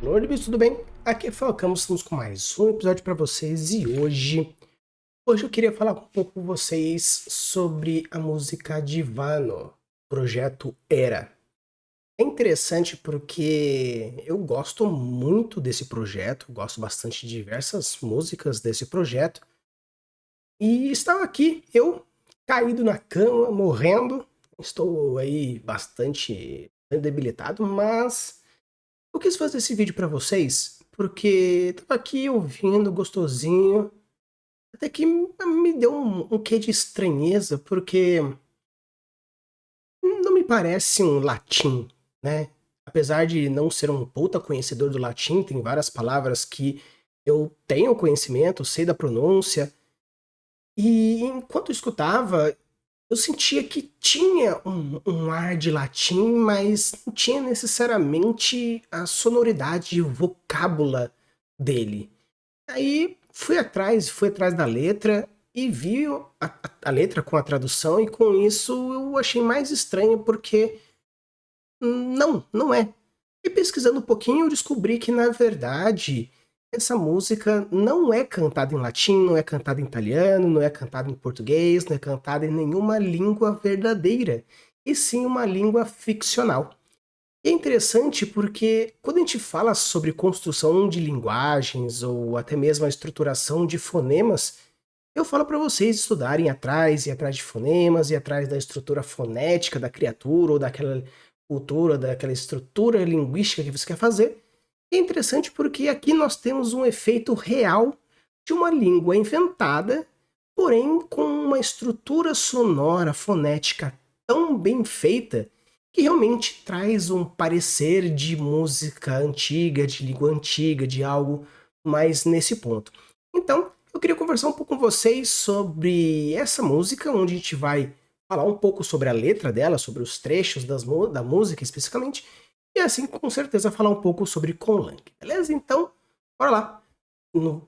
Lourdes, tudo bem? Aqui é Falcamos, estamos com mais um episódio para vocês e hoje eu queria falar um pouco com vocês sobre a música Divano, projeto Era. É interessante porque eu gosto muito desse projeto, gosto bastante de diversas músicas desse projeto e estava aqui, eu caído na cama, morrendo, estou aí bastante debilitado, mas eu quis fazer esse vídeo pra vocês porque tava aqui ouvindo gostosinho, até que me deu um quê de estranheza, porque não me parece um latim, né? Apesar de não ser um puta conhecedor do latim, tem várias palavras que eu tenho conhecimento, sei da pronúncia, e enquanto eu escutava, eu sentia que tinha um ar de latim, mas não tinha necessariamente a sonoridade e o vocábula dele. Aí fui atrás da letra e vi a letra com a tradução, e com isso eu achei mais estranho porque não é. E pesquisando um pouquinho eu descobri que na verdade essa música não é cantada em latim, não é cantada em italiano, não é cantada em português, não é cantada em nenhuma língua verdadeira, e sim uma língua ficcional. E é interessante porque quando a gente fala sobre construção de linguagens ou até mesmo a estruturação de fonemas, eu falo para vocês estudarem atrás e atrás de fonemas e atrás da estrutura fonética da criatura ou daquela cultura, daquela estrutura linguística que você quer fazer. E é interessante porque aqui nós temos um efeito real de uma língua inventada, porém com uma estrutura sonora, fonética tão bem feita que realmente traz um parecer de música antiga, de língua antiga, de algo mais nesse ponto. Então, eu queria conversar um pouco com vocês sobre essa música, onde a gente vai falar um pouco sobre a letra dela, sobre os trechos da música especificamente, e assim, com certeza, falar um pouco sobre Conlang, beleza? Então, bora lá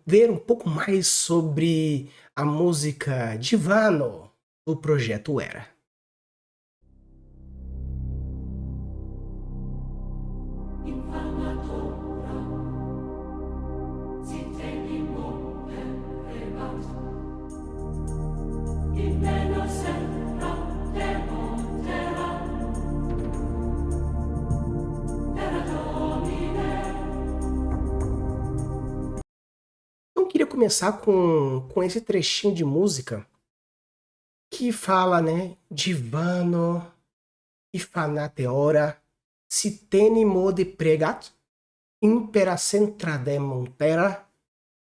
ver um pouco mais sobre a música Divano do projeto Era. Infamatora, citedimo rebat, in meno sempra demontera, era domine. Então, eu queria começar com esse trechinho de música que fala, né, Divano, Ifanateora, Siteni modi pregat, impera centra demontera,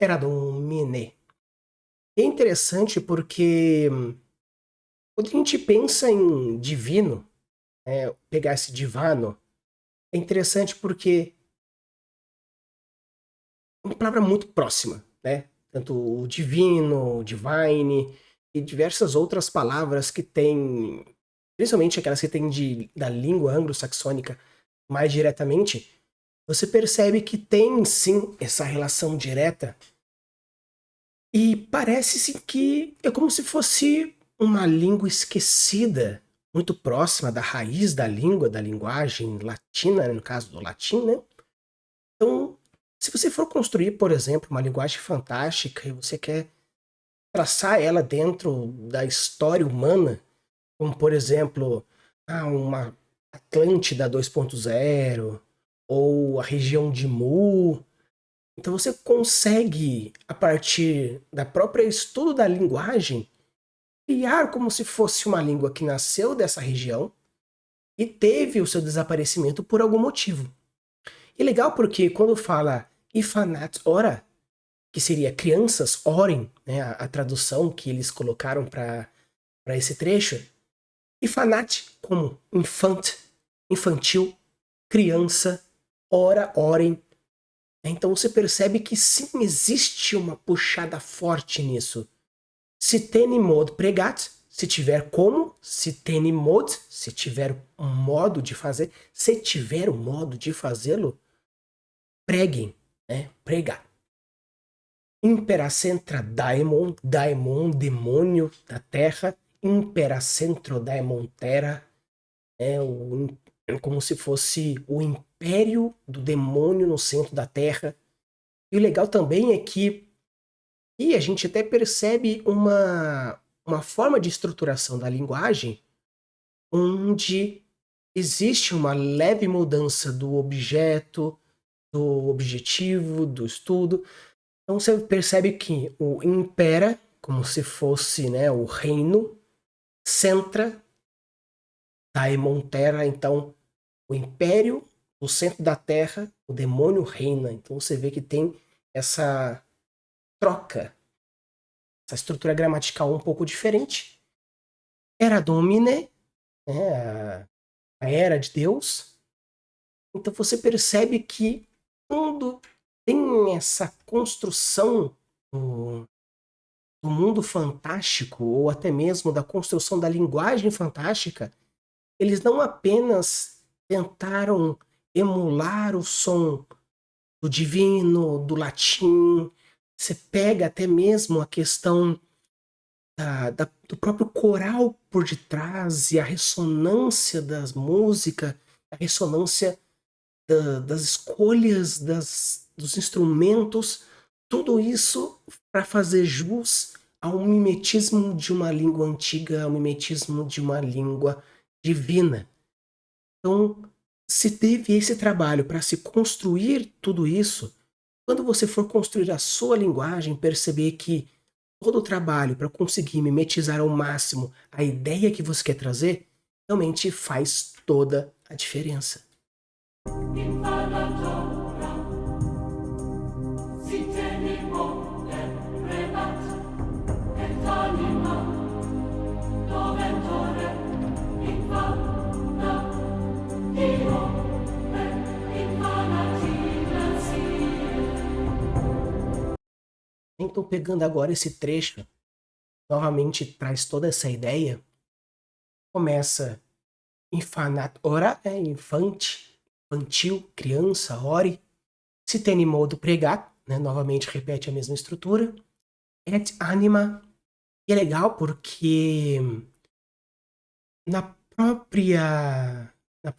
era domine. É interessante porque quando a gente pensa em divino, pegar esse divano, é interessante porque é uma palavra muito próxima, né? Tanto o divino, o divine e diversas outras palavras que têm, principalmente aquelas que têm da língua anglo-saxônica mais diretamente, você percebe que tem sim essa relação direta e parece-se que é como se fosse uma língua esquecida, muito próxima da raiz da língua, da linguagem latina, né, no caso do latim, né? Então, se você for construir, por exemplo, uma linguagem fantástica e você quer traçar ela dentro da história humana, como por exemplo, uma Atlântida 2.0 ou a região de Mu, então você consegue, a partir da própria estudo da linguagem, criar como se fosse uma língua que nasceu dessa região e teve o seu desaparecimento por algum motivo. E legal porque quando fala Ifanat ora, que seria crianças orem, né, a tradução que eles colocaram para esse trecho, Ifanat como infant, infantil, criança, ora, orem. Então você percebe que sim, existe uma puxada forte nisso. Se tem mod pregat, se tiver como, se tem mod, se tiver um modo de fazer, se tiver um modo de fazê-lo, preguem, né? Pregar. Impera centra daemon, daemon, demônio da terra, impera centro daemon terra, é como se fosse o império do demônio no centro da Terra. E o legal também é que e a gente até percebe uma forma de estruturação da linguagem onde existe uma leve mudança do objeto, do objetivo, do estudo. Então você percebe que o impera, como se fosse, né, o reino, centra, daemon terra, então o império, no centro da terra, o demônio reina. Então você vê que tem essa troca, essa estrutura gramatical um pouco diferente. Era domine, né, a era de Deus. Então você percebe que quando tem essa construção do mundo fantástico, ou até mesmo da construção da linguagem fantástica, eles não apenas tentaram emular o som do divino, do latim, você pega até mesmo a questão do próprio coral por detrás e a ressonância das músicas, a ressonância das escolhas dos instrumentos, tudo isso para fazer jus ao mimetismo de uma língua antiga, ao mimetismo de uma língua divina. Então, se teve esse trabalho para se construir tudo isso, quando você for construir a sua linguagem, perceber que todo o trabalho para conseguir mimetizar ao máximo a ideia que você quer trazer, realmente faz toda a diferença. Infanatora, si tenimo rebat, et anima, doventore, infana, Dio, infanati glacie. Então, pegando agora esse trecho, novamente traz toda essa ideia, começa infanat, ora é infante, infantil, criança, ore, se tem modo pregar, né? Novamente repete a mesma estrutura, et anima, e é legal porque na própria, no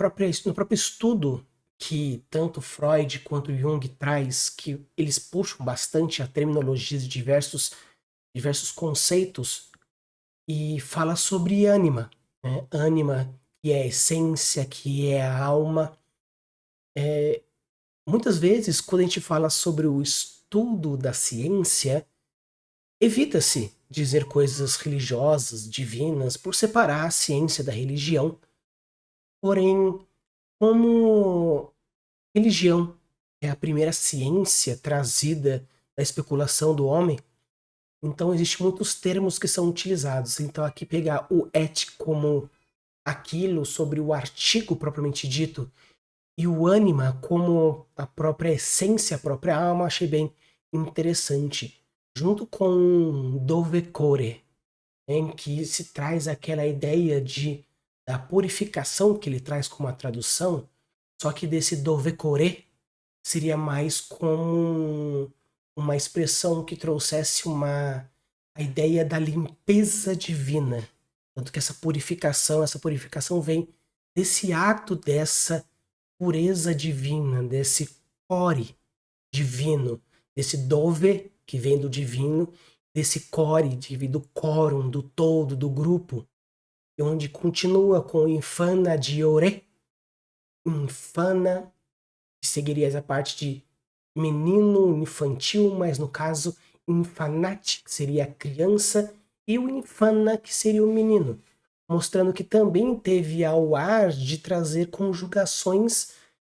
próprio estudo que tanto Freud quanto Jung traz, que eles puxam bastante a terminologia de diversos conceitos e fala sobre ânima, né? Ânima, que é a essência, que é a alma. Muitas vezes, quando a gente fala sobre o estudo da ciência, evita-se dizer coisas religiosas, divinas, por separar a ciência da religião. Porém, como religião é a primeira ciência trazida da especulação do homem, então existem muitos termos que são utilizados. Então aqui pegar o et como aquilo sobre o artigo propriamente dito e o ânima como a própria essência, a própria alma, achei bem interessante. Junto com dovecore, em que se traz aquela ideia da purificação que ele traz como a tradução, só que desse dovecore seria mais como uma expressão que trouxesse a ideia da limpeza divina. Tanto que essa purificação vem desse ato dessa pureza divina, desse core divino, desse dove, que vem do divino, desse core, do quórum, do todo, do grupo, e onde continua com infana diore, infana, que seguiria essa parte de menino infantil, mas no caso infanate, que seria a criança, e o infana, que seria o menino, mostrando que também teve ao ar de trazer conjugações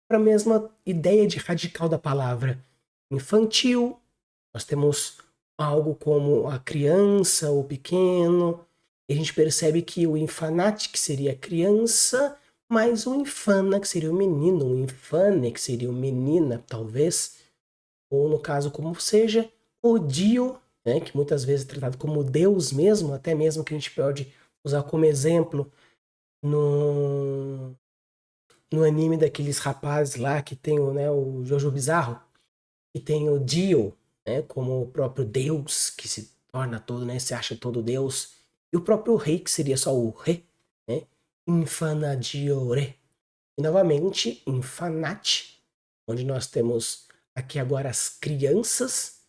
para a mesma ideia de radical da palavra. Infantil, nós temos algo como a criança, o pequeno, e a gente percebe que o infanate, que seria a criança, mais o infana, que seria o menino, o infane, que seria o menina, talvez, ou no caso como seja, o dio, né, que muitas vezes é tratado como Deus mesmo, até mesmo que a gente pode usar como exemplo no anime daqueles rapazes lá que tem o Jojo Bizarro, que tem o Dio, né, como o próprio Deus, que se torna todo, né, se acha todo Deus, e o próprio rei, que seria só o re, né, Infana Diore. E novamente, infanat, onde nós temos aqui agora as crianças,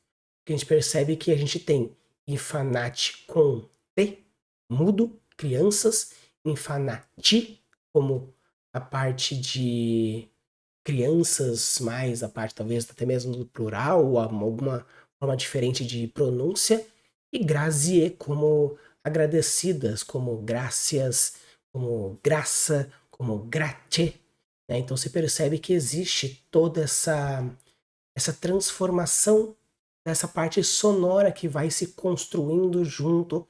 que a gente percebe que a gente tem infanat com T, mudo, crianças, infanati, como a parte de crianças, mais a parte talvez até mesmo do plural, ou alguma forma diferente de pronúncia, e grazie como agradecidas, como gracias, como graça, como gratie. Né? Então você percebe que existe toda essa transformação dessa parte sonora que vai se construindo junto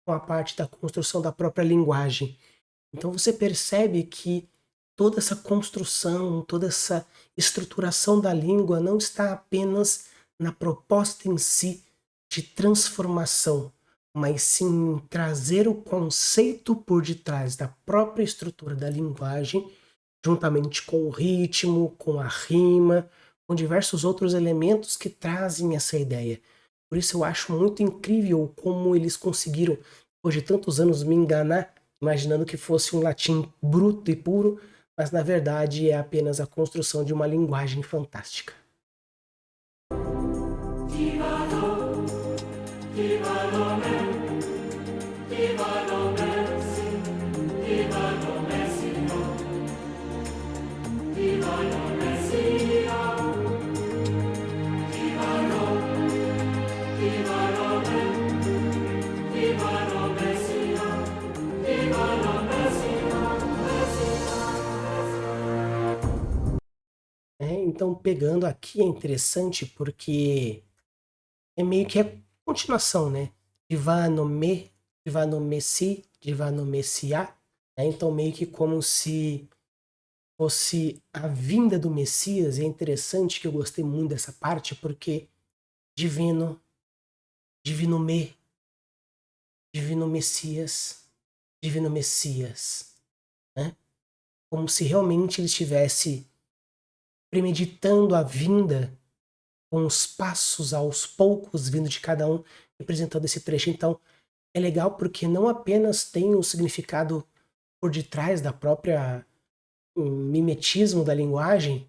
com a parte da construção da própria linguagem. Então você percebe que toda essa construção, toda essa estruturação da língua não está apenas na proposta em si de transformação, mas sim em trazer o conceito por detrás da própria estrutura da linguagem, juntamente com o ritmo, com a rima, com diversos outros elementos que trazem essa ideia. Por isso eu acho muito incrível como eles conseguiram, depois de tantos anos, me enganar, imaginando que fosse um latim bruto e puro, mas na verdade é apenas a construção de uma linguagem fantástica. Divano, divano me, divano messi, divano messio, divano messia, divano, divano me, divano messia, divano Então, pegando aqui é interessante porque é meio que a continuação, né? Divano me, divano messi, divano messia. Né? Então, meio que como se fosse a vinda do Messias. E é interessante que eu gostei muito dessa parte porque divino, divino me, divino Messias, divino Messias. Né? Como se realmente ele estivesse premeditando a vinda com os passos aos poucos vindo de cada um, representando esse trecho. Então, é legal porque não apenas tem o significado por detrás da própria mimetismo da linguagem,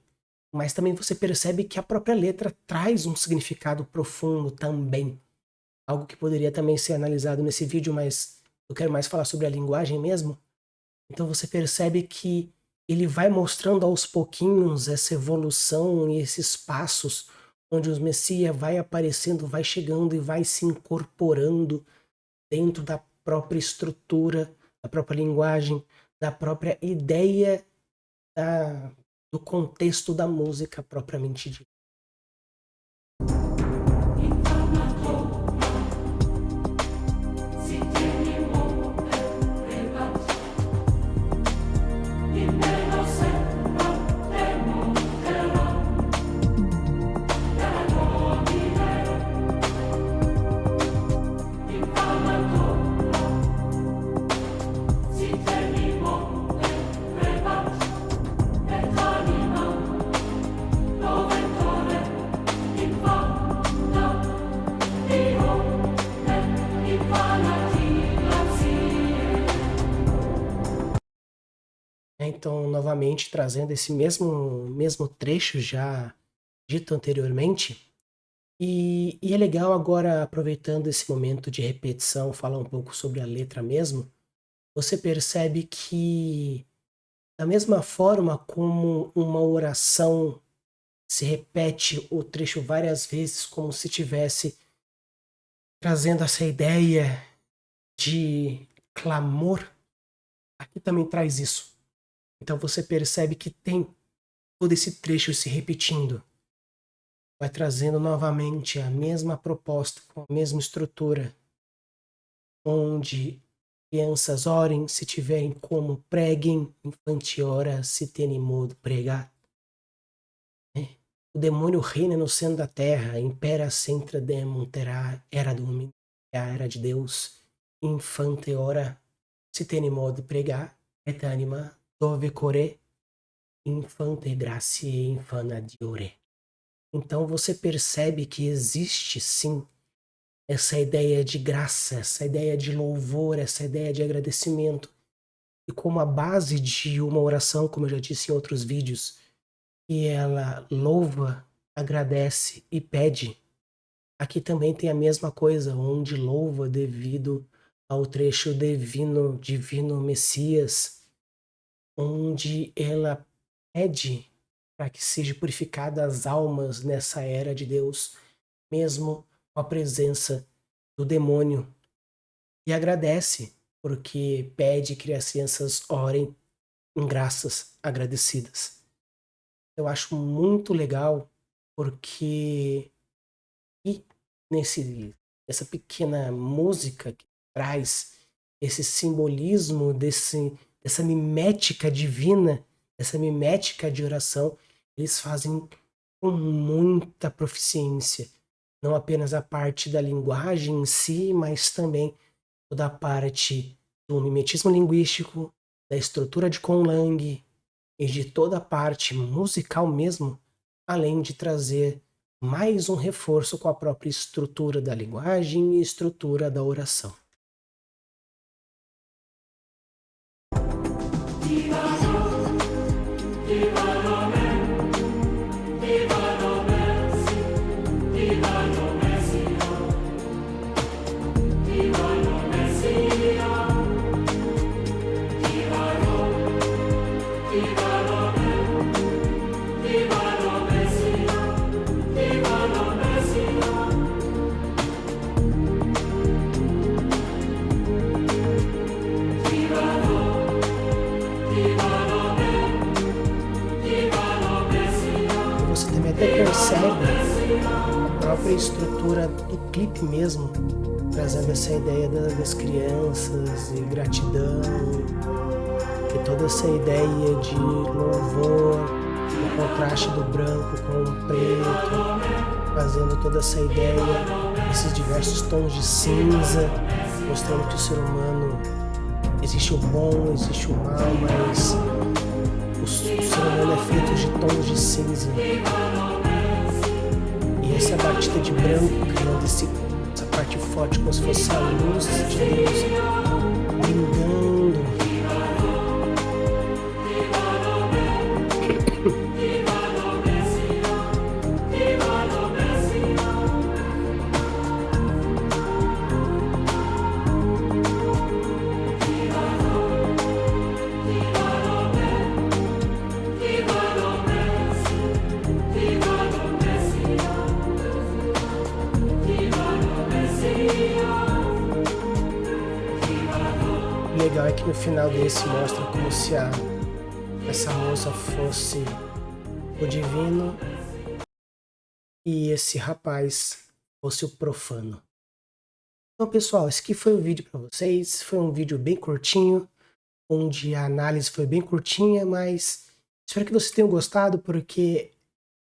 mas também você percebe que a própria letra traz um significado profundo também. Algo que poderia também ser analisado nesse vídeo, mas eu quero mais falar sobre a linguagem mesmo. Então você percebe que ele vai mostrando aos pouquinhos essa evolução e esses passos onde o Messias vai aparecendo, vai chegando e vai se incorporando dentro da própria estrutura, da própria linguagem, da própria ideia da, do contexto da música propriamente dita. Então, novamente, trazendo esse mesmo trecho já dito anteriormente, e é legal agora, aproveitando esse momento de repetição, falar um pouco sobre a letra mesmo. Você percebe que, da mesma forma como uma oração se repete o trecho várias vezes, como se tivesse trazendo essa ideia de clamor, aqui também traz isso. Então você percebe que tem todo esse trecho se repetindo. Vai trazendo novamente a mesma proposta, com a mesma estrutura, onde crianças orem, se tiverem como, preguem, infanti ora, se tem modo pregar. O demônio reina no centro da terra, impera centra demon terá, era do homem, a era de Deus, infante ora, se tem modo pregar, et anima dove core, infante gracie infana diore. Então você percebe que existe sim essa ideia de graça, essa ideia de louvor, essa ideia de agradecimento. e como a base de uma oração, como eu já disse em outros vídeos, que ela louva, agradece e pede. Aqui também tem a mesma coisa, onde louva devido ao trecho divino Messias, onde ela pede para que seja purificada as almas nessa era de Deus, mesmo com a presença do demônio. E agradece, porque pede que as crianças orem em graças agradecidas. Eu acho muito legal, porque e nessa pequena música que traz esse simbolismo dessa mimética divina, essa mimética de oração, eles fazem com muita proficiência. Não apenas a parte da linguagem em si, mas também toda a parte do mimetismo linguístico, da estrutura de conlang e de toda a parte musical mesmo, além de trazer mais um reforço com a própria estrutura da linguagem e estrutura da oração. Você também até percebe a própria estrutura do clipe mesmo, trazendo essa ideia das crianças e gratidão, e toda essa ideia de louvor, o contraste do branco com o preto, fazendo toda essa ideia, esses diversos tons de cinza, mostrando que o ser humano, existe o bom, existe o mal, mas o ser humano é feito de tons de cinza. E essa batida de branco, criando essa parte forte, como se fosse a luz de Deus, brindando. O legal é que no final desse mostra como se essa moça fosse o divino e esse rapaz fosse o profano. Então, pessoal, esse aqui foi o vídeo para vocês. Foi um vídeo bem curtinho, onde a análise foi bem curtinha, mas espero que vocês tenham gostado, porque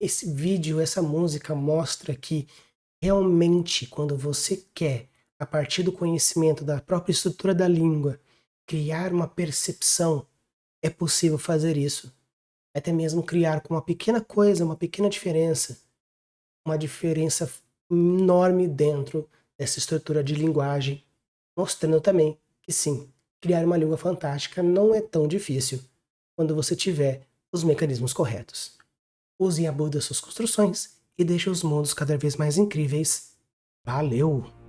esse vídeo, essa música mostra que realmente quando você quer, a partir do conhecimento da própria estrutura da língua, criar uma percepção, é possível fazer isso. Até mesmo criar com uma pequena coisa, uma pequena diferença, uma diferença enorme dentro dessa estrutura de linguagem, mostrando também que sim, criar uma língua fantástica não é tão difícil quando você tiver os mecanismos corretos. Use e abude as suas construções e deixe os mundos cada vez mais incríveis. Valeu!